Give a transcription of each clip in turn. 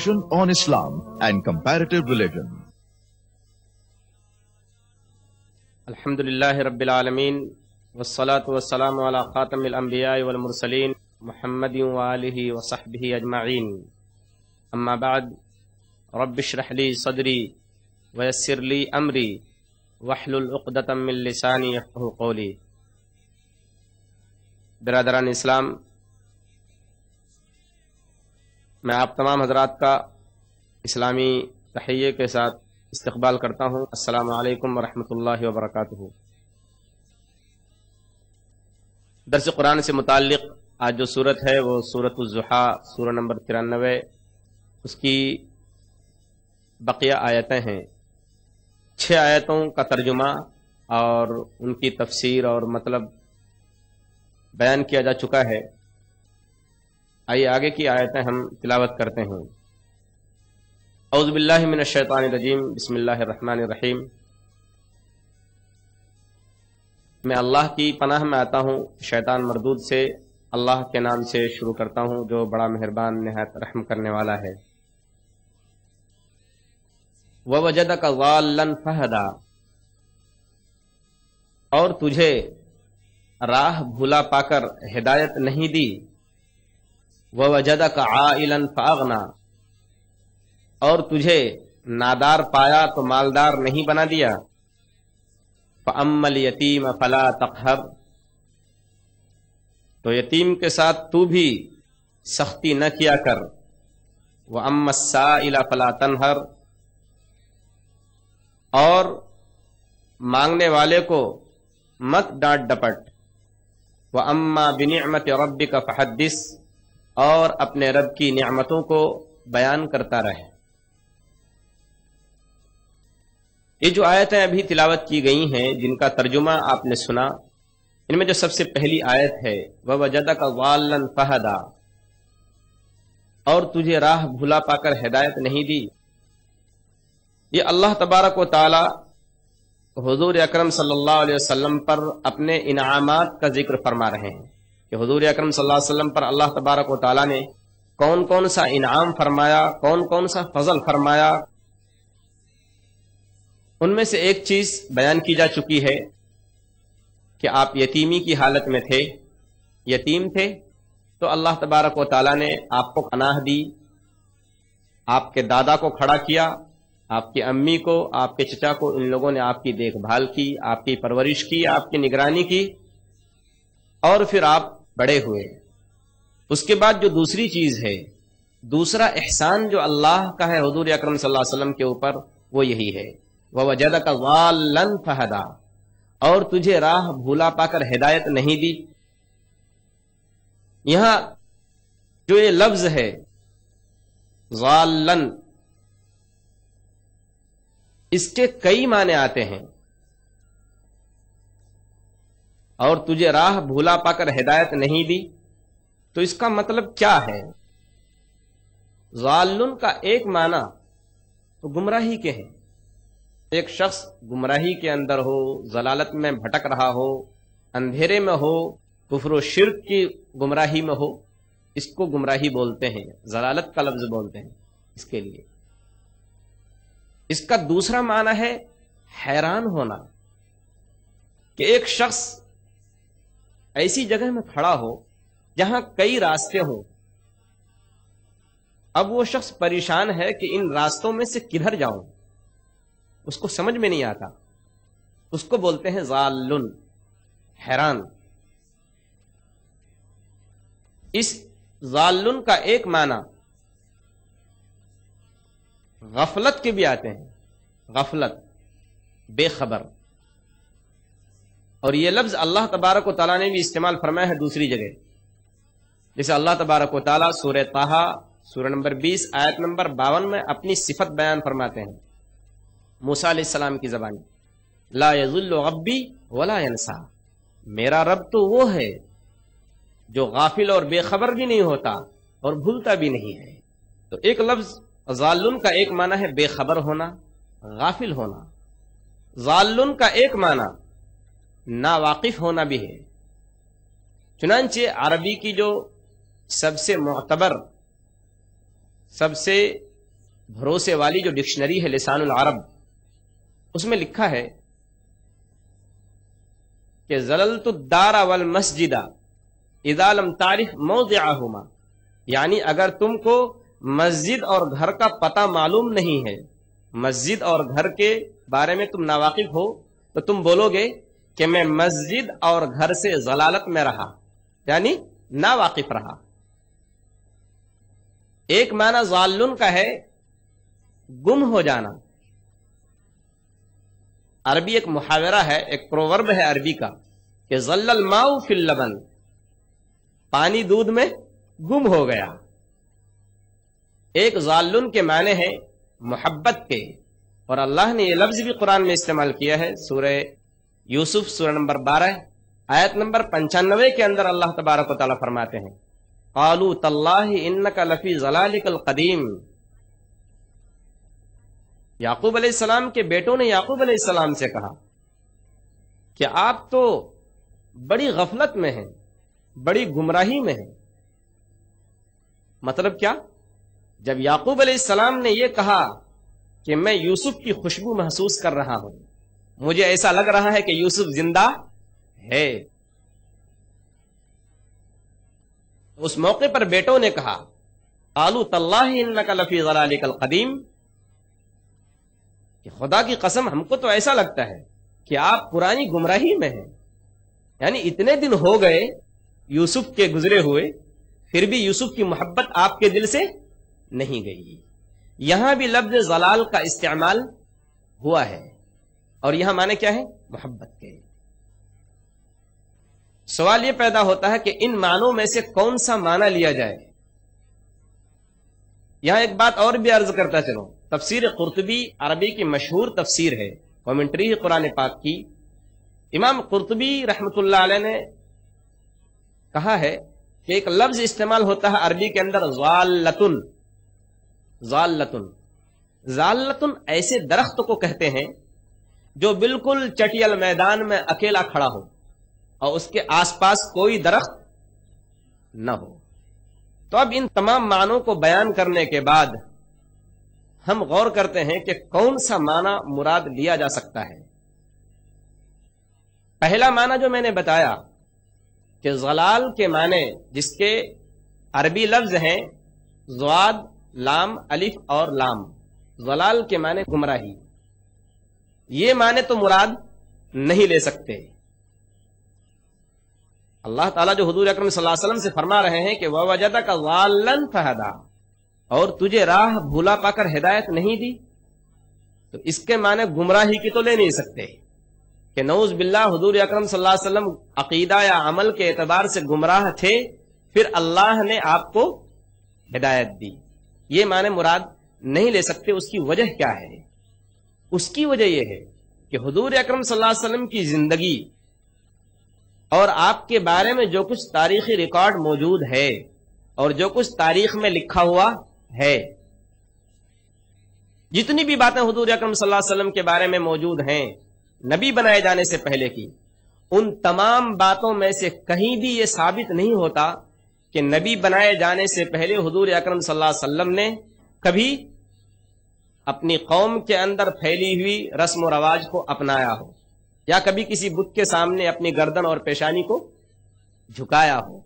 discussion on Islam and comparative religion. الحمدللہ رب العالمین والصلاة والسلام علی خاتم الانبیاء والمرسلین محمد وآلہ وصحبہ اجمعین. اما بعد رب اشرح لی صدری ویسر لی امری واحلل عقدۃ من لسانی یفقہوا قولی. برادران اسلام، میں آپ تمام حضرات کا اسلامی تحیے کے ساتھ استقبال کرتا ہوں. السلام علیکم ورحمۃ اللہ وبرکاتہ. درس قرآن سے متعلق آج جو صورت ہے وہ سورۃ الضحیٰ، سورہ نمبر 93، اس کی بقیہ آیتیں ہیں. 6 آیتوں کا ترجمہ اور ان کی تفسیر اور مطلب بیان کیا جا چکا ہے. آئیے آگے کی آیتیں ہم تلاوت کرتے ہیں. اعوذ باللہ من الشیطان الرجیم، بسم اللہ الرحمن الرحیم. میں اللہ کی پناہ میں آتا ہوں شیطان مردود سے. اللہ کے نام سے شروع کرتا ہوں جو بڑا مہربان نہایت رحم کرنے والا ہے. وَوَجَدَكَ ضَالًّا فَهَدَىٰ، اور تجھے راہ بھولا پا کر ہدایت نہیں دی. وَوَجَدَكَ عَائِلًا فَأَغْنَىٰ، اور تجھے نادار پایا تو مالدار نہیں بنا دیا. فَأَمَّا الْيَتِيمَ فَلَا تَقْهَرْ، تو یتیم کے ساتھ تو بھی سختی نہ کیا کر. وَأَمَّا السَّائِلَ فَلَا تَنْهَرْ، اور مانگنے والے کو مت ڈانٹ ڈپٹ. وَأَمَّا بِنِعْمَةِ رَبِّكَ فَحَدِّثْ، اور اپنے رب کی نعمتوں کو بیان کرتا رہے. یہ جو آیتیں ابھی تلاوت کی گئی ہیں جن کا ترجمہ آپ نے سنا، ان میں جو سب سے پہلی آیت ہے وَوَجَدَكَ ضَالًّا فَهَدَىٰ، اور تجھے راہ بھولا پا کر ہدایت نہیں دی. یہ اللہ تبارک و تعالی حضور اکرم صلی اللہ علیہ وسلم پر اپنے انعامات کا ذکر فرما رہے ہیں کہ حضور اکرم صلی اللہ علیہ وسلم پر اللہ تبارک و تعالی نے کون کون سا انعام فرمایا، کون کون سا فضل فرمایا. ان میں سے ایک چیز بیان کی جا چکی ہے کہ آپ یتیمی کی حالت میں تھے، یتیم تھے، تو اللہ تبارک و تعالی نے آپ کو پناہ دی، آپ کے دادا کو کھڑا کیا، آپ کی امی کو، آپ کے چچا کو. ان لوگوں نے آپ کی دیکھ بھال کی، آپ کی پرورش کی، آپ کی نگرانی کی، اور پھر آپ بڑے ہوئے. اس کے بعد جو دوسری چیز ہے، دوسرا احسان جو اللہ کا ہے حضور اکرم صلی اللہ علیہ وسلم کے اوپر، وہ یہی ہے وَوَجَدَكَ ضَالًّا فَهَدَىٰ، اور تجھے راہ بھولا پا کر ہدایت نہیں دی. یہاں جو یہ لفظ ہے ضَالًّا، اس کے کئی معنی آتے ہیں. اور تجھے راہ بھولا پا کر ہدایت نہیں دی، تو اس کا مطلب کیا ہے؟ ضالٌ کا ایک معنی تو گمراہی کے ہیں. ایک شخص گمراہی کے اندر ہو، ضلالت میں بھٹک رہا ہو، اندھیرے میں ہو، کفر و شرک کی گمراہی میں ہو، اس کو گمراہی بولتے ہیں، ضلالت کا لفظ بولتے ہیں اس کے لیے. اس کا دوسرا معنی ہے حیران ہونا، کہ ایک شخص ایسی جگہ میں کھڑا ہو جہاں کئی راستے ہوں. اب وہ شخص پریشان ہے کہ ان راستوں میں سے کدھر جاؤں، اس کو سمجھ میں نہیں آتا. اس کو بولتے ہیں ضالٌ، حیران. اس ضالٌ کا ایک معنی غفلت کے بھی آتے ہیں، غفلت، بے خبر. اور یہ لفظ اللہ تبارک و تعالیٰ نے بھی استعمال فرمایا ہے دوسری جگہ. جیسے اللہ تبارک و تعالیٰ سورہ طٰہٰ، سورہ نمبر 20 آیت نمبر 52 میں اپنی صفت بیان فرماتے ہیں موسیٰ علیہ السلام کی زبان: لا یضل ربی ولا ینسیٰ، میرا رب تو وہ ہے جو غافل اور بے خبر بھی نہیں ہوتا اور بھولتا بھی نہیں ہے. تو ایک لفظ ضالٌ کا ایک معنی ہے بے خبر ہونا، غافل ہونا. ضالٌ کا ایک معنی ناواقف ہونا بھی ہے. چنانچہ عربی کی جو سب سے معتبر، سب سے بھروسے والی جو ڈکشنری ہے لسان العرب، اس میں لکھا ہے کہ زللت الدار والمسجد اذا لم تعرف موضعہما، یعنی اگر تم کو مسجد اور گھر کا پتہ معلوم نہیں ہے، مسجد اور گھر کے بارے میں تم ناواقف ہو، تو تم بولو گے کہ میں مسجد اور گھر سے ضلالت میں رہا، یعنی ناواقف رہا۔ ایک معنی ضالن کا ہے گم ہو جانا۔ عربی ایک محاورہ ہے، ایک پروورب ہے عربی کا کہ ظل الماء فی اللبن، پانی دودھ میں گم ہو گیا۔ ایک ضالن کے معنی ہے محبت کے، اور اللہ نے یہ لفظ بھی قرآن میں استعمال کیا ہے۔ سورہ یوسف سورہ نمبر 12 آیت نمبر 95 کے اندر اللہ تبارک و تعالیٰ فرماتے ہیں قالوا تاللہ انک لفی ضلالک القدیم۔ یعقوب علیہ السلام کے بیٹوں نے یعقوب علیہ السلام سے کہا کہ آپ تو بڑی غفلت میں ہیں، بڑی گمراہی میں ہیں۔ مطلب کیا؟ جب یعقوب علیہ السلام نے یہ کہا کہ میں یوسف کی خوشبو محسوس کر رہا ہوں، مجھے ایسا لگ رہا ہے کہ یوسف زندہ ہے، اس موقع پر بیٹوں نے کہا قالوا تاللہ انک لفی ضلالک القدیم، کہ خدا کی قسم ہم کو تو ایسا لگتا ہے کہ آپ پرانی گمراہی میں ہیں، یعنی اتنے دن ہو گئے یوسف کے گزرے ہوئے، پھر بھی یوسف کی محبت آپ کے دل سے نہیں گئی۔ یہاں بھی لفظ ضلال کا استعمال ہوا ہے، اور یہاں معنی کیا ہے؟ محبت کے۔ سوال یہ پیدا ہوتا ہے کہ ان معنوں میں سے کون سا معنی لیا جائے؟ یہاں ایک بات اور بھی عرض کرتا چلوں، تفسیر قرطبی عربی کی مشہور تفسیر ہے، کامنٹری ہے قرآن پاک کی۔ امام قرطبی رحمۃ اللہ علیہ نے کہا ہے کہ ایک لفظ استعمال ہوتا ہے عربی کے اندر ضالتن۔ ضالتن ضالتن ایسے درخت کو کہتے ہیں جو بالکل چٹیل میدان میں اکیلا کھڑا ہو اور اس کے آس پاس کوئی درخت نہ ہو۔ تو اب ان تمام معنوں کو بیان کرنے کے بعد ہم غور کرتے ہیں کہ کون سا معنی مراد لیا جا سکتا ہے۔ پہلا معنی جو میں نے بتایا کہ ضلال کے معنی جس کے عربی لفظ ہیں ضاد، لام، الف اور لام، ضلال کے معنی گمراہی، یہ معنی تو مراد نہیں لے سکتے۔ اللہ تعالیٰ جو حضور اکرم صلی اللہ علیہ وسلم سے فرما رہے ہیں کہ وَوَجَدَكَ ضَالًّا فَهَدَىٰ، اور تجھے راہ بھولا پا کر ہدایت نہیں دی، تو اس کے معنی گمراہی کی تو لے نہیں سکتے کہ نعوذ باللہ حضور اکرم صلی اللہ علیہ وسلم عقیدہ یا عمل کے اعتبار سے گمراہ تھے، پھر اللہ نے آپ کو ہدایت دی، یہ معنی مراد نہیں لے سکتے۔ اس کی وجہ کیا ہے؟ اس کی وجہ یہ ہے کہ حضور اکرم صلی اللہ علیہ وسلم کی زندگی اور آپ کے بارے میں جو کچھ تاریخی ریکارڈ موجود ہے اور جو کچھ تاریخ میں لکھا ہوا ہے، جتنی بھی باتیں حضور اکرم صلی اللہ علیہ وسلم کے بارے میں موجود ہیں نبی بنائے جانے سے پہلے کی، ان تمام باتوں میں سے کہیں بھی یہ ثابت نہیں ہوتا کہ نبی بنائے جانے سے پہلے حضور اکرم صلی اللہ علیہ وسلم نے کبھی اپنی قوم کے اندر پھیلی ہوئی رسم و رواج کو اپنایا ہو، یا کبھی کسی بت کے سامنے اپنی گردن اور پیشانی کو جھکایا ہو،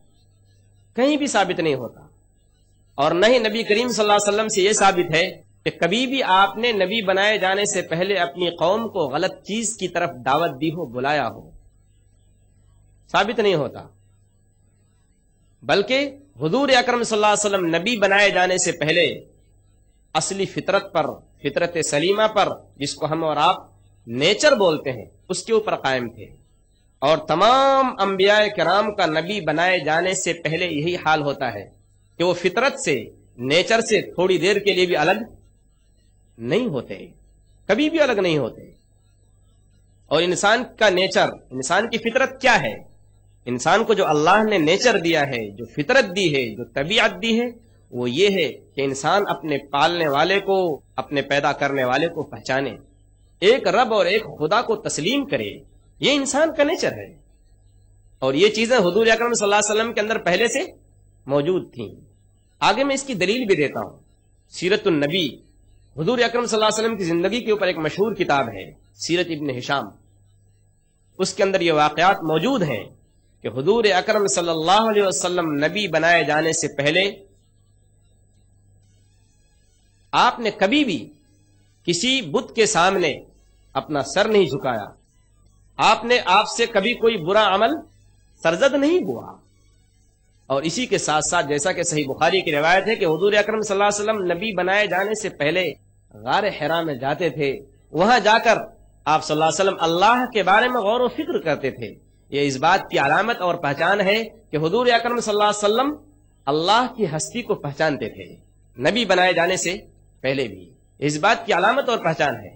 کہیں بھی ثابت نہیں ہوتا۔ اور نہ ہی نبی کریم صلی اللہ علیہ وسلم سے یہ ثابت ہے کہ کبھی بھی آپ نے نبی بنائے جانے سے پہلے اپنی قوم کو غلط چیز کی طرف دعوت دی ہو، بلایا ہو، ثابت نہیں ہوتا۔ بلکہ حضور اکرم صلی اللہ علیہ وسلم نبی بنائے جانے سے پہلے اصلی فطرت پر، فطرت سلیمہ پر، جس کو ہم اور آپ نیچر بولتے ہیں، اس کے اوپر قائم تھے۔ اور تمام انبیاء کرام کا نبی بنائے جانے سے پہلے یہی حال ہوتا ہے کہ وہ فطرت سے، نیچر سے تھوڑی دیر کے لیے بھی الگ نہیں ہوتے، کبھی بھی الگ نہیں ہوتے۔ اور انسان کا نیچر، انسان کی فطرت کیا ہے؟ انسان کو جو اللہ نے نیچر دیا ہے، جو فطرت دی ہے، جو طبیعت دی ہے، وہ یہ ہے کہ انسان اپنے پالنے والے کو، اپنے پیدا کرنے والے کو پہچانے، ایک رب اور ایک خدا کو تسلیم کرے، یہ انسان کا نیچر ہے۔ اور یہ چیزیں حضور اکرم صلی اللہ علیہ وسلم کے اندر پہلے سے موجود تھیں۔ آگے میں اس کی دلیل بھی دیتا ہوں۔ سیرت النبی حضور اکرم صلی اللہ علیہ وسلم کی زندگی کے اوپر ایک مشہور کتاب ہے سیرت ابن ہشام، اس کے اندر یہ واقعات موجود ہیں کہ حضور اکرم صلی اللہ علیہ وسلم نبی بنائے جانے سے پہلے آپ نے کبھی بھی کسی بت کے سامنے اپنا سر نہیں جھکایا، آپ سے کبھی کوئی برا عمل سرزد نہیں ہوا. اور اسی کے ساتھ ساتھ جیسا کہ صحیح بخاری کی روایت ہے کہ حضور اکرم صلی اللہ علیہ وسلم نبی بنائے جانے سے پہلے غار حرا میں جاتے تھے، وہاں جا کر آپ صلی اللہ علیہ وسلم اللہ کے بارے میں غور و فکر کرتے تھے. یہ اس بات کی علامت اور پہچان ہے کہ حضور اکرم صلی اللہ علیہ وسلم اللہ کی ہستی کو پہچانتے تھے نبی بنائے جانے سے پہلے بھی، اس بات کی علامت اور پہچان ہے.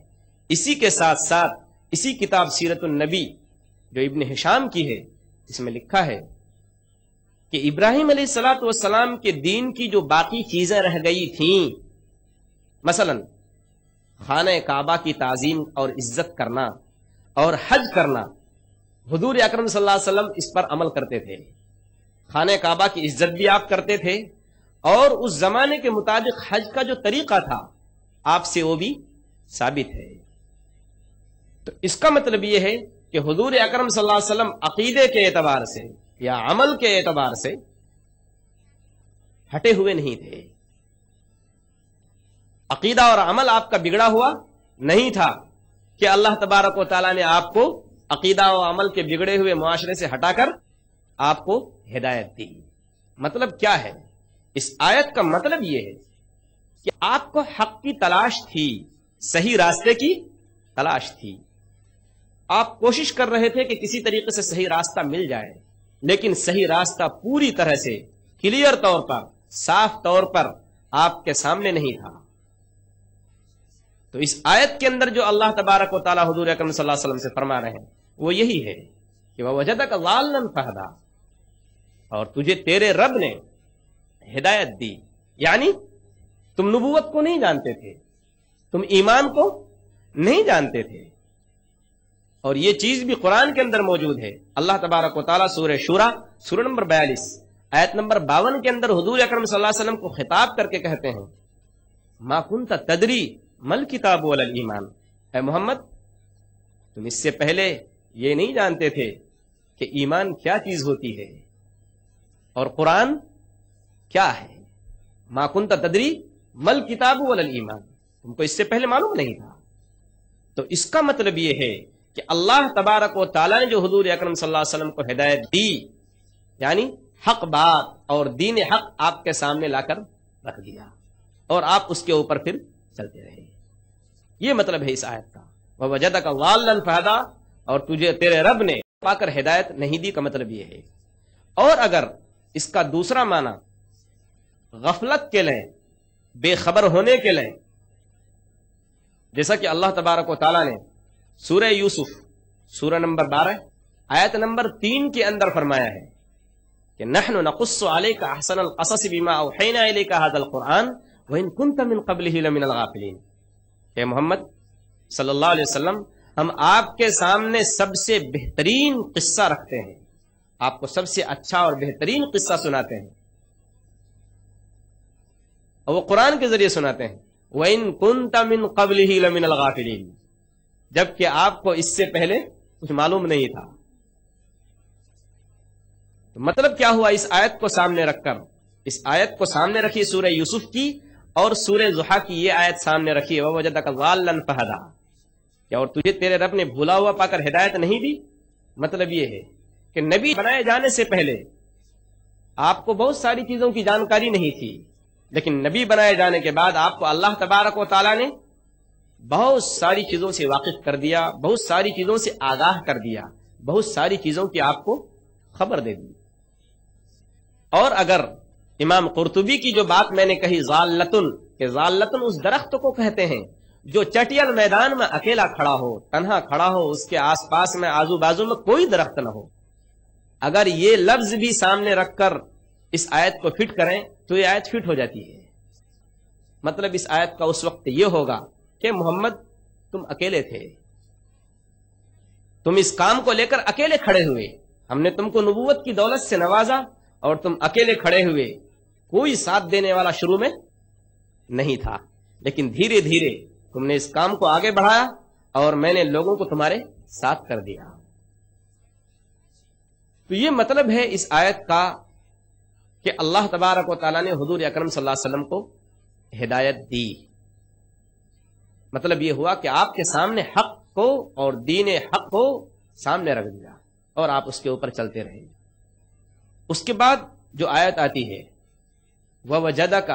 اسی کے ساتھ ساتھ اسی کتاب سیرت النبی جو ابن ہشام کی ہے، اس میں لکھا ہے کہ ابراہیم علیہ الصلوۃ والسلام کے دین کی جو باقی چیزیں رہ گئی تھیں، مثلا خانہ کعبہ کی تعظیم اور عزت کرنا اور حج کرنا، حضور اکرم صلی اللہ علیہ وسلم اس پر عمل کرتے تھے. خانہ کعبہ کی عزت بھی آپ کرتے تھے اور اس زمانے کے مطابق حج کا جو طریقہ تھا آپ سے وہ بھی ثابت ہے. تو اس کا مطلب یہ ہے کہ حضور اکرم صلی اللہ علیہ وسلم عقیدے کے اعتبار سے یا عمل کے اعتبار سے ہٹے ہوئے نہیں تھے. عقیدہ اور عمل آپ کا بگڑا ہوا نہیں تھا کہ اللہ تبارک و تعالیٰ نے آپ کو عقیدہ و عمل کے بگڑے ہوئے معاشرے سے ہٹا کر آپ کو ہدایت دی. مطلب کیا ہے اس آیت کا؟ مطلب یہ ہے کہ آپ کو حق کی تلاش تھی، صحیح راستے کی تلاش تھی. آپ کوشش کر رہے تھے کہ کسی طریقے سے صحیح راستہ مل جائے، لیکن صحیح راستہ پوری طرح سے کلیئر طور پر، صاف طور پر آپ کے سامنے نہیں تھا. تو اس آیت کے اندر جو اللہ تبارک و تعالیٰ حضور اکرم صلی اللہ علیہ وسلم سے فرما رہے ہیں وہ یہی ہے کہ وَوَجَدَكَ ضَالًّا فَهَدَىٰ، اور تجھے تیرے رب نے ہدایت دی. یعنی تم نبوت کو نہیں جانتے تھے، تم ایمان کو نہیں جانتے تھے. اور یہ چیز بھی قرآن کے اندر موجود ہے. اللہ تبارک و تعالیٰ سورہ شورا سورہ نمبر 42 آیت نمبر 52 کے اندر حضور اکرم صلی اللہ علیہ وسلم کو خطاب کر کے کہتے ہیں ما کنت تدری مل کتاب ولا ایمان، اے محمد تم اس سے پہلے یہ نہیں جانتے تھے کہ ایمان کیا چیز ہوتی ہے اور قرآن کیا ہے. ما کنت تدری مل کتاب ولا ایمان، تم کو اس سے پہلے معلوم نہیں تھا. تو اس کا مطلب یہ ہے کہ اللہ تبارک و تعالیٰ نے جو حضور اکرم صلی اللہ علیہ وسلم کو ہدایت دی، یعنی حق بات اور دین حق آپ کے سامنے لا کر رکھ دیا اور آپ اس کے اوپر پھر چلتے رہے. یہ مطلب ہے اس آیت کا. وَوَجَدَكَ ضَالًّا فَهَدَىٰ، اور تجھے تیرے رب نے پا کر ہدایت نہیں دی کا مطلب یہ ہے. اور اگر اس کا دوسرا معنی غفلت کے لیں، بے خبر ہونے کے لیں، جیسا کہ اللہ تبارک و تعالیٰ نے سورہ یوسف سورہ نمبر 12 آیت نمبر 3 کے اندر فرمایا ہے کہ نحن نقص علیک احسن القصص بما اوحینا الیک ھذا القرآن وان کنت من قبلہ لمن الغافلین. اے محمد صلی اللہ علیہ وسلم، ہم آپ کے سامنے سب سے بہترین قصہ رکھتے ہیں، آپ کو سب سے اچھا اور بہترین قصہ سناتے ہیں اور وہ قرآن کے ذریعے سناتے ہیں. وَإِن كُنْتَ مِن قَبْلِهِ لَمِنَ الْغَافِلِينَ، جبکہ آپ کو اس سے پہلے کچھ معلوم نہیں تھا. تو مطلب کیا ہوا اس آیت کو سامنے رکھ کر؟ اس آیت کو سامنے رکھی سورہ یوسف کی اور سورہ ضحیٰ کی یہ آیت سامنے رکھی وَوَجَدَكَ ضَالًّا فَهَدَىٰ، کہ اور تجھے تیرے رب نے بھولا ہوا پا کر ہدایت نہیں دی. مطلب یہ ہے کہ نبی بنائے جانے سے پہلے آپ کو بہت ساری چیزوں کی جانکاری نہیں تھی، لیکن نبی بنائے جانے کے بعد آپ کو اللہ تبارک و تعالیٰ نے بہت ساری چیزوں سے واقف کر دیا، بہت ساری چیزوں سے آگاہ کر دیا، بہت ساری چیزوں کی آپ کو خبر دے دی. اور اگر امام قرطبی کی جو بات میں نے کہی ضالتن، کہ ضالتن اس درخت کو کہتے ہیں جو چٹیل میدان میں اکیلا کھڑا ہو، تنہا کھڑا ہو، اس کے آس پاس میں آزو بازو میں کوئی درخت نہ ہو. اگر یہ لفظ بھی سامنے رکھ کر اس آیت کو فٹ کریں تو یہ آیت فٹ ہو جاتی ہے. مطلب اس آیت کا اس وقت یہ ہوگا کہ محمد تم اکیلے تھے، تم اس کام کو لے کر اکیلے کھڑے ہوئے، ہم نے تم کو نبوت کی دولت سے نوازا اور تم اکیلے کھڑے ہوئے، کوئی ساتھ دینے والا شروع میں نہیں تھا. لیکن دھیرے دھیرے تم نے اس کام کو آگے بڑھایا اور میں نے لوگوں کو تمہارے ساتھ کر دیا. تو یہ مطلب ہے اس آیت کا کہ اللہ تبارک و تعالیٰ نے حضور اکرم صلی اللہ علیہ وسلم کو ہدایت دی. مطلب یہ ہوا کہ آپ کے سامنے حق کو اور دین حق کو سامنے رکھ دیا اور آپ اس کے اوپر چلتے رہے. اس کے بعد جو آیت آتی ہے وَوَجَدَكَ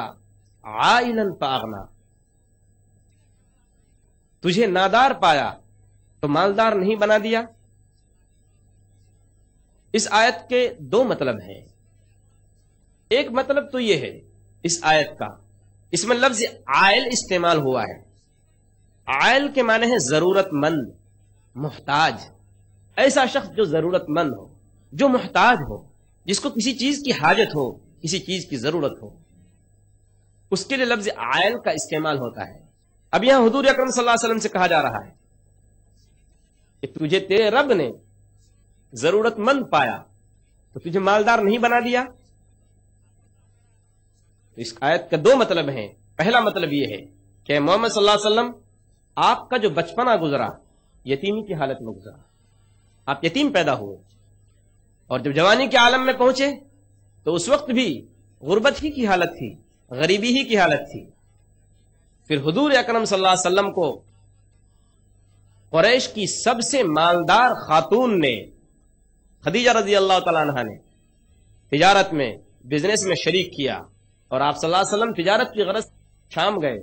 عَائِلًا فَأَغْنَىٰ، تجھے نادار پایا تو مالدار نہیں بنا دیا. اس آیت کے دو مطلب ہیں. ایک مطلب تو یہ ہے اس آیت کا، اس میں لفظ عائل استعمال ہوا ہے. عائل کے معنی ہے ضرورت مند، محتاج. ایسا شخص جو ضرورت مند ہو، جو محتاج ہو، جس کو کسی چیز کی حاجت ہو، کسی چیز کی ضرورت ہو، اس کے لیے لفظ عائل کا استعمال ہوتا ہے. اب یہاں حضور اکرم صلی اللہ علیہ وسلم سے کہا جا رہا ہے کہ تجھے تیرے رب نے ضرورت مند پایا تو تجھے مالدار نہیں بنا دیا. تو اس آیت کا دو مطلب ہیں. پہلا مطلب یہ ہے کہ محمد صلی اللہ علیہ وسلم آپ کا جو بچپنا گزرا یتیمی کی حالت میں گزرا. آپ یتیم پیدا ہوئے اور جب جوانی کے عالم میں پہنچے تو اس وقت بھی غربت ہی کی حالت تھی، غریبی ہی کی حالت تھی. پھر حضور اکرم صلی اللہ علیہ وسلم کو قریش کی سب سے مالدار خاتون نے، خدیجہ رضی اللہ تعالیٰ عنہا نے، تجارت میں، بزنس میں شریک کیا اور آپ صلی اللہ علیہ وسلم تجارت کی غرض شام گئے،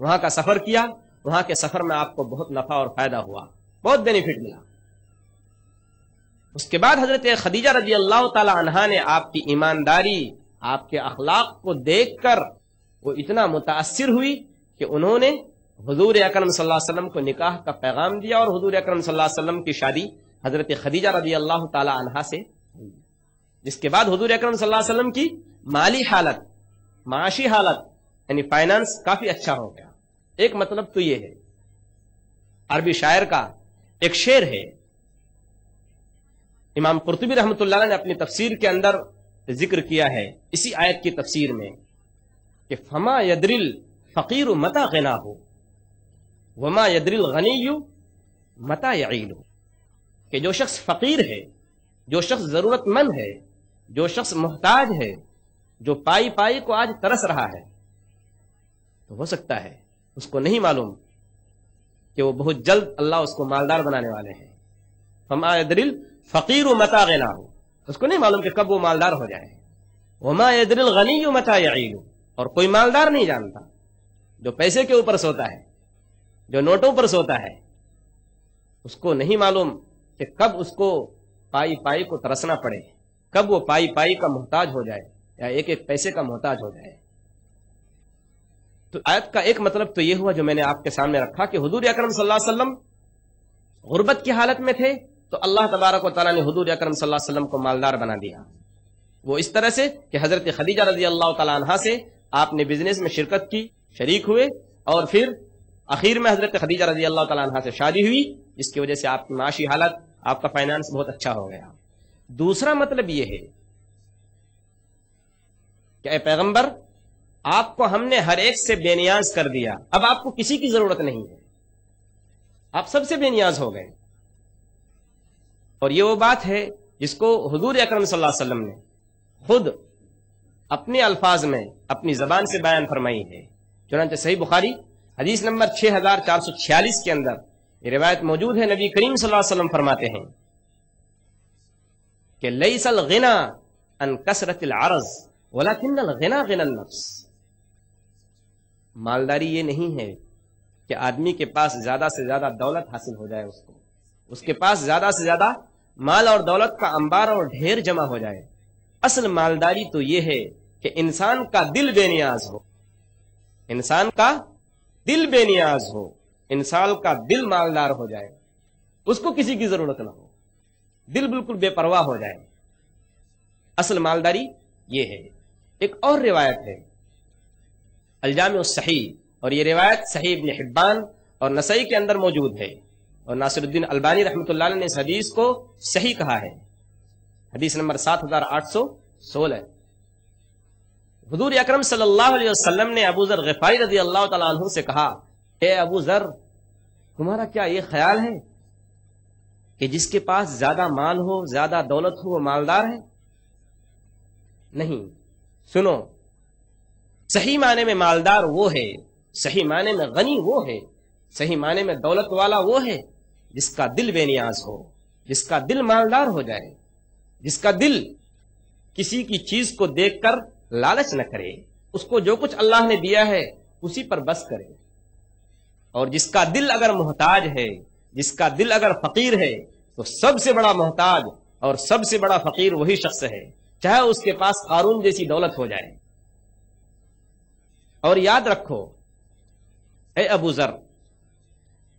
وہاں کا سفر کیا. وہاں کے سفر میں آپ کو بہت نفع اور فائدہ ہوا، بہت بینیفٹ ملا. اس کے بعد حضرت خدیجہ رضی اللہ تعالی عنہا نے آپ کی ایمانداری، آپ کے اخلاق کو دیکھ کر وہ اتنا متاثر ہوئی کہ انہوں نے حضور اکرم صلی اللہ علیہ وسلم کو نکاح کا پیغام دیا اور حضور اکرم صلی اللہ علیہ وسلم کی شادی حضرت خدیجہ رضی اللہ تعالی عنہا سے ہوئی. جس کے بعد حضور اکرم صلی اللہ علیہ وسلم کی مالی حالت، معاشی حالت یعنی فائنانس کافی اچھا ہو گیا. ایک مطلب تو یہ ہے. عربی شاعر کا ایک شعر ہے، امام قرطبی رحمۃ اللہ علیہ نے اپنی تفسیر کے اندر ذکر کیا ہے اسی آیت کی تفسیر میں کہ فما یدری الفقیر متى غناہ وما یدری الغنی متى یعیل، کہ جو شخص فقیر ہے، جو شخص ضرورت مند ہے، جو شخص محتاج ہے، جو پائی پائی کو آج ترس رہا ہے، تو ہو سکتا ہے اس کو نہیں معلوم کہ وہ بہت جلد اللہ اس کو مالدار بنانے والے ہیں. فما یدری الفقیر متى غناہ، اس کو نہیں معلوم کہ کب وہ مالدار ہو جائے. وما یدری الغنی متى یعیل، اور کوئی مالدار نہیں جانتا جو پیسے کے اوپر سوتا ہے، جو نوٹوں پر سوتا ہے، اس کو نہیں معلوم کہ کب اس کو پائی پائی کو ترسنا پڑے، کب وہ پائی پائی کا محتاج ہو جائے یا ایک ایک پیسے کا محتاج ہو جائے. تو آیت کا ایک مطلب تو یہ ہوا جو میں نے آپ کے سامنے رکھا کہ حضور اکرم صلی اللہ علیہ وسلم غربت کی حالت میں تھے تو اللہ تبارک و تعالیٰ نے حضور اکرم صلی اللہ علیہ وسلم کو مالدار بنا دیا. وہ اس طرح سے کہ حضرت خدیجہ رضی اللہ تعالیٰ عنہا سے آپ نے بزنس میں شرکت کی، شریک ہوئے، اور پھر اخیر میں حضرت خدیجہ رضی اللہ تعالیٰ عنہا سے شادی ہوئی، جس کی وجہ سے آپ کی معاشی حالت، آپ کا فائنانس بہت اچھا ہو گیا. دوسرا مطلب یہ ہے کہ اے پیغمبر، آپ کو ہم نے ہر ایک سے بے نیاز کر دیا، اب آپ کو کسی کی ضرورت نہیں ہے، آپ سب سے بے نیاز ہو گئے. اور یہ وہ بات ہے جس کو حضور اکرم صلی اللہ علیہ وسلم نے خود اپنے الفاظ میں اپنی زبان سے بیان فرمائی ہے. چنانچہ صحیح بخاری حدیث نمبر 6446 کے اندر یہ روایت موجود ہے. نبی کریم صلی اللہ علیہ وسلم فرماتے ہیں کہ لیس الغنا عن کثرت العرض ولکن الغنا غنى النفس. مالداری یہ نہیں ہے کہ آدمی کے پاس زیادہ سے زیادہ دولت حاصل ہو جائے، اس کے پاس زیادہ سے زیادہ مال اور دولت کا انبار اور ڈھیر جمع ہو جائے. اصل مالداری تو یہ ہے کہ انسان کا دل بے نیاز ہو، انسان کا دل بے نیاز ہو، انسان کا دل مالدار ہو جائے، اس کو کسی کی ضرورت نہ ہو، دل بالکل بے پرواہ ہو جائے. اصل مالداری یہ ہے. ایک اور روایت ہے الجامع الصحیح، اور یہ روایت صحیح ابن حبان اور نسائی کے اندر موجود ہے، اور ناصر الدین البانی رحمۃ اللہ علیہ نے اس حدیث کو صحیح کہا ہے. حدیث نمبر 7816. حضور اکرم صلی اللہ علیہ وسلم نے ابو ذر غفاری رضی اللہ تعالیٰ عنہ سے کہا، اے ابو ذر، تمہارا کیا یہ خیال ہے کہ جس کے پاس زیادہ مال ہو، زیادہ دولت ہو، وہ مالدار ہے؟ نہیں، سنو، صحیح معنی میں مالدار وہ ہے، صحیح معنی میں غنی وہ ہے، صحیح معنی میں دولت والا وہ ہے جس کا دل بے نیاز ہو، جس کا دل مالدار ہو جائے، جس کا دل کسی کی چیز کو دیکھ کر لالچ نہ کرے، اس کو جو کچھ اللہ نے دیا ہے اسی پر بس کرے۔ اور جس کا دل اگر محتاج ہے، جس کا دل اگر فقیر ہے، تو سب سے بڑا محتاج اور سب سے بڑا فقیر وہی شخص ہے، چاہے اس کے پاس قارون جیسی دولت ہو جائے۔ اور یاد رکھو اے ابو ذر،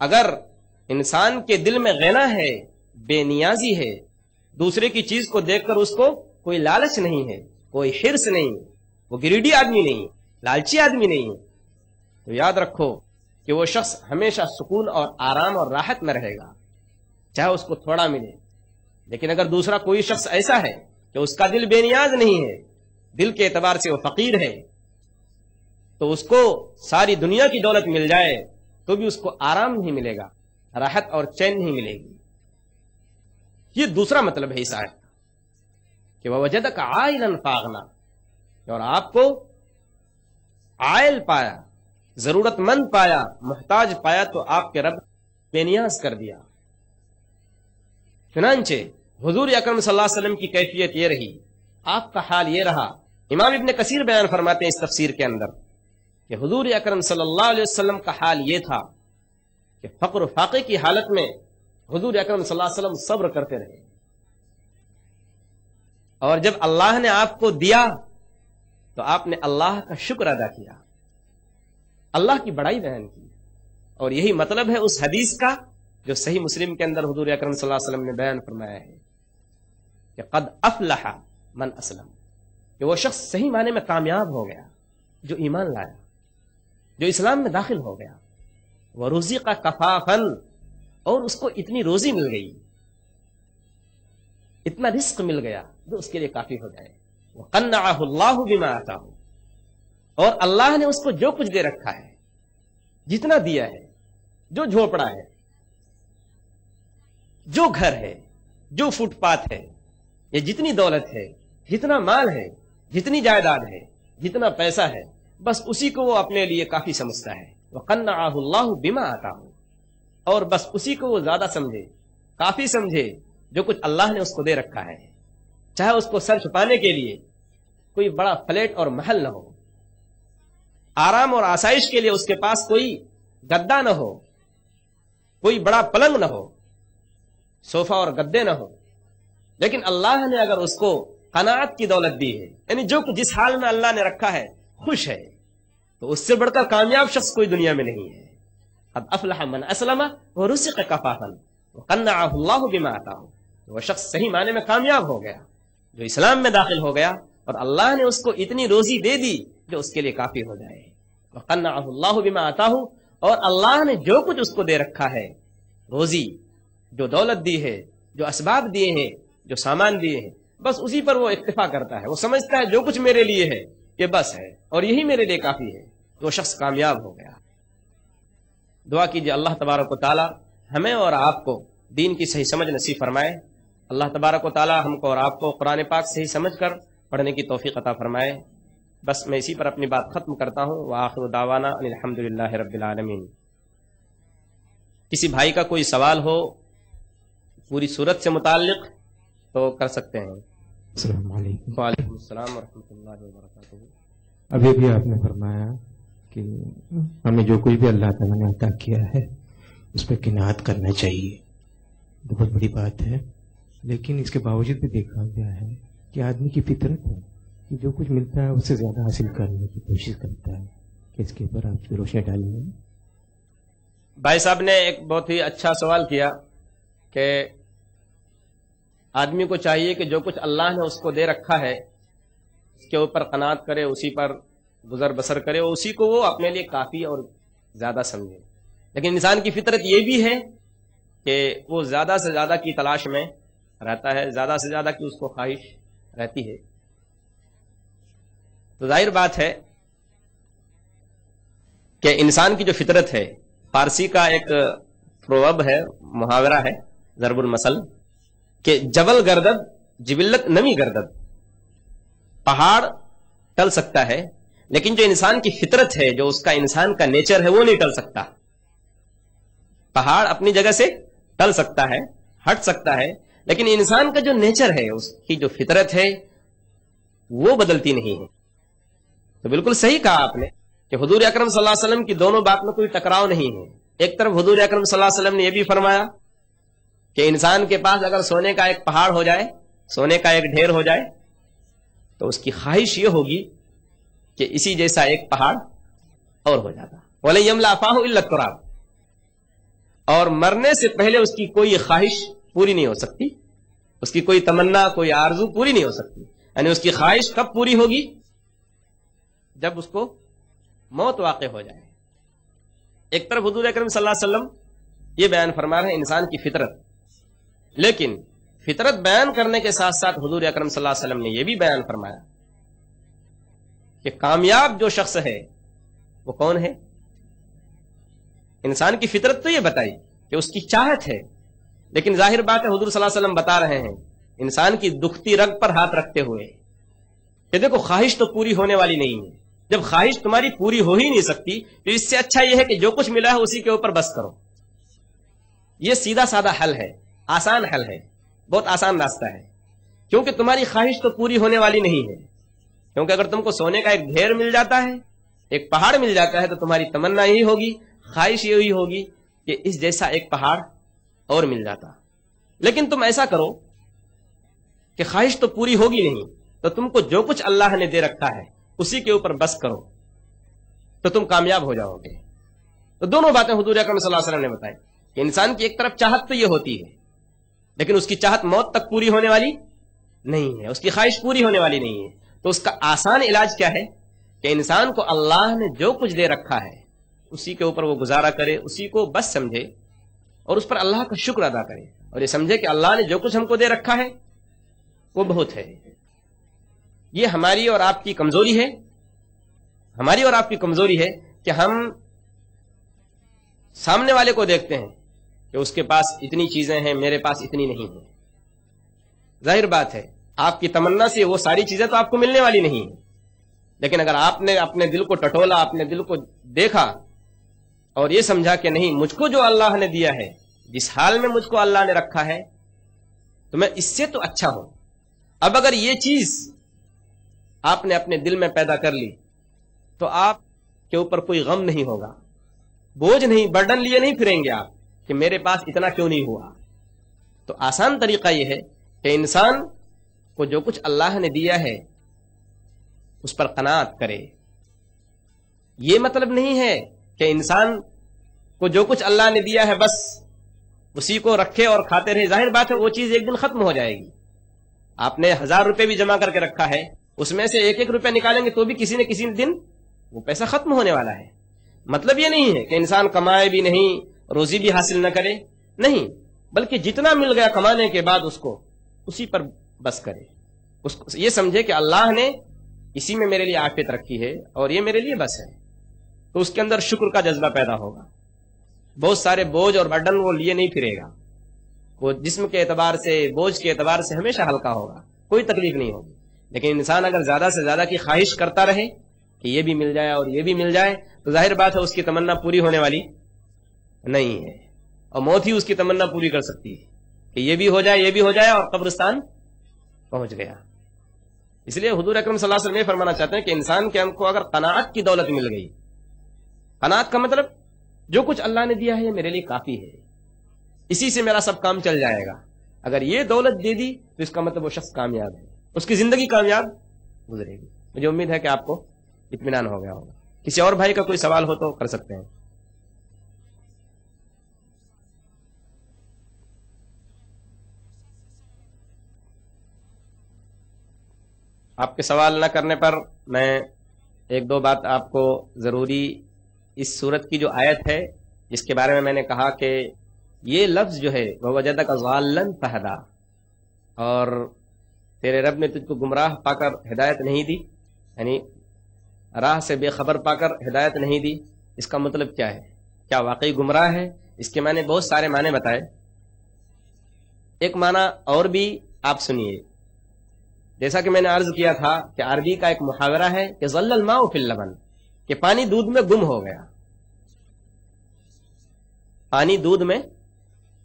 اگر انسان کے دل میں غنا ہے، بے نیازی ہے، دوسرے کی چیز کو دیکھ کر اس کو کوئی لالچ نہیں ہے، کوئی حرص نہیں، وہ گریڈی آدمی نہیں، لالچی آدمی نہیں، تو یاد رکھو کہ وہ شخص ہمیشہ سکون اور آرام اور راحت میں رہے گا، چاہے اس کو تھوڑا ملے۔ لیکن اگر دوسرا کوئی شخص ایسا ہے کہ اس کا دل بے نیاز نہیں ہے، دل کے اعتبار سے وہ فقیر ہے، تو اس کو ساری دنیا کی دولت مل جائے تو بھی اس کو آرام نہیں ملے گا، راحت اور چین نہیں ملے گی۔ یہ دوسرا مطلب ہے اس آیت کا کہ وَوَجَدَكَ عَائِلًا فَأَغْنَىٰ، اور آپ کو عائل پایا، ضرورت مند پایا، محتاج پایا تو آپ کے رب بے نیاز کر دیا۔ چنانچہ حضور اکرم صلی اللہ علیہ وسلم کی کیفیت یہ رہی، آپ کا حال یہ رہا۔ امام ابن کثیر بیان فرماتے ہیں اس تفسیر کے اندر کہ حضور اکرم صلی اللہ علیہ وسلم کا حال یہ تھا کہ فقر و فاقے کی حالت میں حضور اکرم صلی اللہ علیہ وسلم صبر کرتے رہے، اور جب اللہ نے آپ کو دیا تو آپ نے اللہ کا شکر ادا کیا، اللہ کی بڑائی بیان کی۔ اور یہی مطلب ہے اس حدیث کا جو صحیح مسلم کے اندر حضور اکرم صلی اللہ علیہ وسلم نے بیان فرمایا ہے کہ قد افلح من اسلم، کہ وہ شخص صحیح معنی میں کامیاب ہو گیا جو ایمان لایا، جو اسلام میں داخل ہو گیا۔ وَرُزِقَ کفافن، اور اس کو اتنی روزی مل گئی، اتنا رزق مل گیا جو اس کے لیے کافی ہو جائے۔ وَقَنَّعَهُ اللَّهُ بِمَا آتَاهُ، اور اللہ نے اس کو جو کچھ دے رکھا ہے، جتنا دیا ہے، جو جھوپڑا ہے، جو گھر ہے، جو فٹ پاتھ ہے، یا جتنی دولت ہے، جتنا مال ہے، جتنی جائیداد ہے، جتنا پیسہ ہے، بس اسی کو وہ اپنے لیے کافی سمجھتا ہے۔ وَقَنَّعَهُ اللَّهُ بِمَا آتَاهُ، اور بس اسی کو وہ زیادہ سمجھے، کافی سمجھے جو کچھ اللہ نے اس کو دے رکھا ہے، چاہے اس کو سر چھپانے کے لیے کوئی بڑا فلیٹ اور محل نہ ہو، آرام اور آسائش کے لیے اس کے پاس کوئی گدا نہ ہو، کوئی بڑا پلنگ نہ ہو، صوفہ اور گدے نہ ہو، لیکن اللہ نے اگر اس کو قناعت کی دولت دی ہے، یعنی جو جس حال میں اللہ نے رکھا ہے خوش ہے، تو اس سے بڑھ کر کامیاب شخص کوئی دنیا میں نہیں ہے۔ قد افلح من اسلم ورزق کفافا وقنعه اللہ بما آتاہ، وہ شخص صحیح معنی میں کامیاب ہو گیا جو اسلام میں داخل ہو گیا، اور اللہ نے اس کو اتنی روزی دے دی جو اس کے لیے کافی ہو جائے۔ وقنعه اللہ بما آتاہ، اور اللہ نے جو کچھ اس کو دے رکھا ہے، روزی، جو دولت دی ہے، جو اسباب دیے ہیں، جو سامان دیے ہیں، بس اسی پر وہ اکتفا کرتا ہے، وہ سمجھتا ہے جو کچھ میرے لیے ہے یہ بس ہے اور یہی میرے لیے کافی ہے، تو وہ شخص کامیاب ہو گیا۔ دعا کیجیے اللہ تبارک و تعالی ہمیں اور آپ کو دین کی صحیح سمجھ نصیب فرمائے۔ اللہ تبارک و تعالی ہم کو اور آپ کو قرآن پاک صحیح سمجھ کر پڑھنے کی توفیق عطا فرمائے۔ بس میں اسی پر اپنی بات ختم کرتا ہوں۔ وآخر دعوانا ان الحمدللہ رب العالمین۔ کسی بھائی کا کوئی سوال ہو پوری صورت سے متعلق تو کر سکتے ہیں۔ السلام علیکم۔ وعلیکم السلام ورحمۃ اللہ وبرکاتہ۔ ابھی بھی آپ نے فرمایا کہ ہمیں جو کچھ بھی اللہ تعالیٰ نے عطا کیا ہے اس پہ قناعت کرنا چاہیے، بہت بڑی بات ہے، لیکن اس کے باوجود بھی دیکھا گیا ہے کہ آدمی کی فطرت ہے کہ جو کچھ ملتا ہے اس سے زیادہ حاصل کرنے کی کوشش کرتا ہے، کہ اس کے اوپر آپ کی روشنی ڈالیے۔ بھائی صاحب نے ایک بہت ہی اچھا سوال کیا کہ آدمی کو چاہیے کہ جو کچھ اللہ نے اس کو دے رکھا ہے اس کے اوپر قناعت کرے، اسی پر گزر بسر کرے، اسی کو وہ اپنے لیے کافی اور زیادہ سمجھے۔ لیکن انسان کی فطرت یہ بھی ہے کہ وہ زیادہ سے زیادہ کی تلاش میں رہتا ہے، زیادہ سے زیادہ کی اس کو خواہش رہتی ہے۔ تو ظاہر بات ہے کہ انسان کی جو فطرت ہے، فارسی کا ایک پروورب ہے، محاورہ ہے، ضرب المثل، کہ جبل گردد جبلت نمی گردد، پہاڑ ٹل سکتا ہے لیکن جو انسان کی فطرت ہے، جو اس کا انسان کا نیچر ہے، وہ نہیں ٹل سکتا۔ پہاڑ اپنی جگہ سے ٹل سکتا ہے، ہٹ سکتا ہے، لیکن انسان کا جو نیچر ہے، اس کی جو فطرت ہے، وہ بدلتی نہیں ہے۔ تو بالکل صحیح کہا آپ نے کہ حضور اکرم صلی اللہ علیہ وسلم کی دونوں بات میں کوئی ٹکراؤ نہیں ہے۔ ایک طرف حضور اکرم صلی اللہ علیہ وسلم نے یہ بھی فرمایا کہ انسان کے پاس اگر سونے کا ایک پہاڑ ہو جائے، سونے کا ایک ڈھیر ہو جائے، تو اس کی خواہش یہ ہوگی کہ اسی جیسا ایک پہاڑ اور ہو جاتا۔ وَلَن يَمْلَأَ فَاهُ إِلَّا التُّرَابُ، اور مرنے سے پہلے اس کی کوئی خواہش پوری نہیں ہو سکتی، اس کی کوئی تمنا، کوئی آرزو پوری نہیں ہو سکتی۔ یعنی اس کی خواہش کب پوری ہوگی؟ جب اس کو موت واقع ہو جائے۔ ایک طرف حضور اکرم صلی اللہ علیہ وسلم یہ بیان فرما رہے ہیں انسان کی فطرت، لیکن فطرت بیان کرنے کے ساتھ ساتھ حضور اکرم صلی اللہ علیہ وسلم نے یہ بھی بیان فرمایا کہ کامیاب جو شخص ہے وہ کون ہے؟ انسان کی فطرت تو یہ بتائی کہ اس کی چاہت ہے، لیکن ظاہر بات ہے حضور صلی اللہ علیہ وسلم بتا رہے ہیں انسان کی دکھتی رگ پر ہاتھ رکھتے ہوئے کہ دیکھو خواہش تو پوری ہونے والی نہیں ہے۔ جب خواہش تمہاری پوری ہو ہی نہیں سکتی تو اس سے اچھا یہ ہے کہ جو کچھ ملا ہے اسی کے اوپر بس کرو۔ یہ سیدھا سادہ حل ہے، آسان حل ہے، بہت آسان راستہ ہے، کیونکہ تمہاری خواہش تو پوری ہونے والی نہیں ہے۔ کیونکہ اگر تم کو سونے کا ایک ڈھیر مل جاتا ہے، ایک پہاڑ مل جاتا ہے، تو تمہاری تمنا یہی ہوگی، خواہش یہی ہوگی کہ اس جیسا ایک پہاڑ اور مل جاتا۔ لیکن تم ایسا کرو کہ خواہش تو پوری ہوگی نہیں، تو تم کو جو کچھ اللہ نے دے رکھا ہے اسی کے اوپر بس کرو، تو تم کامیاب ہو جاؤ گے۔ تو دونوں باتیں حضور اکرم صلی اللہ علیہ وسلم نے بتائی کہ انسان کی ایک طرف چاہت تو یہ ہوتی ہے، لیکن اس کی چاہت موت تک پوری ہونے والی نہیں ہے، اس کی خواہش پوری ہونے والی نہیں ہے۔ تو اس کا آسان علاج کیا ہے کہ انسان کو اللہ نے جو کچھ دے رکھا ہے اسی کے اوپر وہ گزارا کرے، اسی کو بس سمجھے اور اس پر اللہ کا شکر ادا کرے، اور یہ سمجھے کہ اللہ نے جو کچھ ہم کو دے رکھا ہے وہ بہت ہے۔ یہ ہماری اور آپ کی کمزوری ہے، ہماری اور آپ کی کمزوری ہے کہ ہم سامنے والے کو دیکھتے ہیں کہ اس کے پاس اتنی چیزیں ہیں، میرے پاس اتنی نہیں ہیں۔ ظاہر بات ہے آپ کی تمنا سے وہ ساری چیزیں تو آپ کو ملنے والی نہیں ہیں، لیکن اگر آپ نے اپنے دل کو ٹٹولا، اپنے دل کو دیکھا اور یہ سمجھا کہ نہیں، مجھ کو جو اللہ نے دیا ہے، جس حال میں مجھ کو اللہ نے رکھا ہے، تو میں اس سے تو اچھا ہوں۔ اب اگر یہ چیز آپ نے اپنے دل میں پیدا کر لی تو آپ کے اوپر کوئی غم نہیں ہوگا، بوجھ نہیں، برڈن لیے نہیں پھریں گے آپ کہ میرے پاس اتنا کیوں نہیں ہوا۔ تو آسان طریقہ یہ ہے کہ انسان کو جو کچھ اللہ نے دیا ہے اس پر قناعت کرے۔ یہ مطلب نہیں ہے کہ انسان کو جو کچھ اللہ نے دیا ہے بس اسی کو رکھے اور کھاتے رہے۔ ظاہر بات ہے وہ چیز ایک دن ختم ہو جائے گی۔ آپ نے 1000 روپے بھی جمع کر کے رکھا ہے، اس میں سے ایک ایک روپے نکالیں گے تو بھی کسی نہ کسی دن وہ پیسہ ختم ہونے والا ہے۔ مطلب یہ نہیں ہے کہ انسان کمائے بھی نہیں، روزی بھی حاصل نہ کرے، نہیں، بلکہ جتنا مل گیا کمانے کے بعد اس کو اسی پر بس کرے، اس کو یہ سمجھے کہ اللہ نے اسی میں میرے لیے عافیت رکھی ہے اور یہ میرے لیے بس ہے، تو اس کے اندر شکر کا جذبہ پیدا ہوگا۔ بہت سارے بوجھ اور برڈن وہ لیے نہیں پھرے گا، وہ جسم کے اعتبار سے، بوجھ کے اعتبار سے ہمیشہ ہلکا ہوگا، کوئی تکلیف نہیں ہوگی۔ لیکن انسان اگر زیادہ سے زیادہ کی خواہش کرتا رہے کہ یہ بھی مل جائے اور یہ بھی مل جائے، تو ظاہر بات ہے اس کی تمنا پوری ہونے والی نہیں ہے، اور موت ہی اس کی تمنا پوری کر سکتی ہے کہ یہ بھی ہو جائے، یہ بھی ہو جائے، اور قبرستان پہنچ گیا۔ اس لیے حضور اکرم صلی اللہ علیہ وسلم یہ فرمانا چاہتے ہیں کہ انسان کے ہم کو اگر قناعت کی دولت مل گئی، قناعت کا مطلب جو کچھ اللہ نے دیا ہے یہ میرے لیے کافی ہے، اسی سے میرا سب کام چل جائے گا، اگر یہ دولت دے دی تو اس کا مطلب وہ شخص کامیاب ہے، اس کی زندگی کامیاب گزرے گی۔ مجھے امید ہے کہ آپ کو اطمینان ہو گیا ہوگا۔ کسی اور بھائی کا کوئی سوال ہو تو کر سکتے ہیں۔ آپ کے سوال نہ کرنے پر میں ایک دو بات آپ کو ضروری، اس سورت کی جو آیت ہے جس کے بارے میں میں نے کہا کہ یہ لفظ جو ہے وَوَجَدَكَ ضَالًّا فَهَدَىٰ، اور تیرے رب نے تجھ کو گمراہ پا کر ہدایت نہیں دی، یعنی راہ سے بے خبر پا کر ہدایت نہیں دی، اس کا مطلب کیا ہے؟ کیا واقعی گمراہ ہے؟ اس کے معنی بہت سارے معنی بتائے۔ ایک معنی اور بھی آپ سنیے، جیسا کہ میں نے عرض کیا تھا کہ عربی کا ایک محاورہ ہے کہ ظل الماء فی اللبن، کہ پانی دودھ میں گم ہو گیا، پانی دودھ میں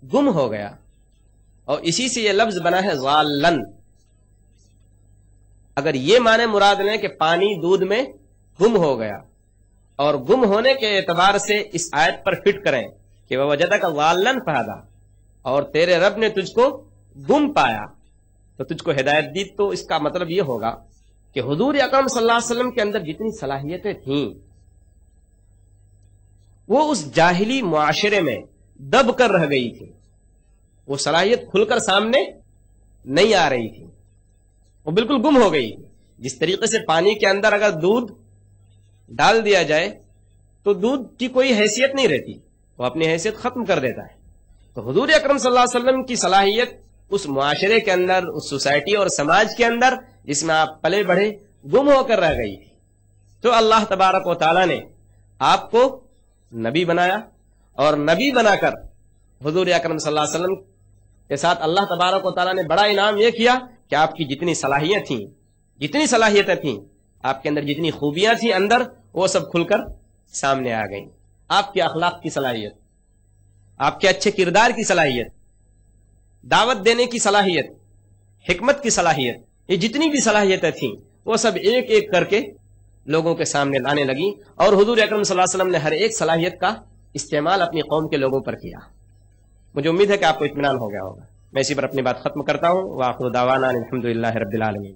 گم ہو گیا، اور اسی سے یہ لفظ بنا ہے ظالن۔ اگر یہ معنی مراد لیں کہ پانی دودھ میں گم ہو گیا، اور گم ہونے کے اعتبار سے اس آیت پر فٹ کریں کہ وَوَجَدَكَ ضَالًّا فَهَدَىٰ، اور تیرے رب نے تجھ کو گم پایا تو تجھ کو ہدایت دی، تو اس کا مطلب یہ ہوگا کہ حضور اکرم صلی اللہ علیہ وسلم کے اندر جتنی صلاحیتیں تھیں وہ اس جاہلی معاشرے میں دب کر رہ گئی تھی، وہ صلاحیت کھل کر سامنے نہیں آ رہی تھی، وہ بالکل گم ہو گئی تھی۔ جس طریقے سے پانی کے اندر اگر دودھ ڈال دیا جائے تو دودھ کی کوئی حیثیت نہیں رہتی، وہ اپنی حیثیت ختم کر دیتا ہے۔ تو حضور اکرم صلی اللہ علیہ وسلم کی صلاحیت اس معاشرے کے اندر، اس سوسائٹی اور سماج کے اندر جس میں آپ پلے بڑھے، گم ہو کر رہ گئی تھی۔ تو اللہ تبارک و تعالیٰ نے آپ کو نبی بنایا، اور نبی بنا کر حضور اکرم صلی اللہ علیہ وسلم کے ساتھ اللہ تبارک و تعالیٰ نے بڑا انعام یہ کیا کہ آپ کی جتنی صلاحیتیں تھیں، آپ کے اندر جتنی خوبیاں تھیں اندر، وہ سب کھل کر سامنے آ گئیں۔ آپ کے اخلاق کی صلاحیت، آپ کے اچھے کردار کی صلاحیت، دعوت دینے کی صلاحیت، حکمت کی صلاحیت، یہ جتنی بھی صلاحیتیں تھیں وہ سب ایک ایک کر کے لوگوں کے سامنے لانے لگیں، اور حضور اکرم صلی اللہ علیہ وسلم نے ہر ایک صلاحیت کا استعمال اپنی قوم کے لوگوں پر کیا۔ مجھے امید ہے کہ آپ کو اطمینان ہو گیا ہوگا۔ میں اسی پر اپنی بات ختم کرتا ہوں۔ وآخر دعوانا الحمدللہ رب العالمین۔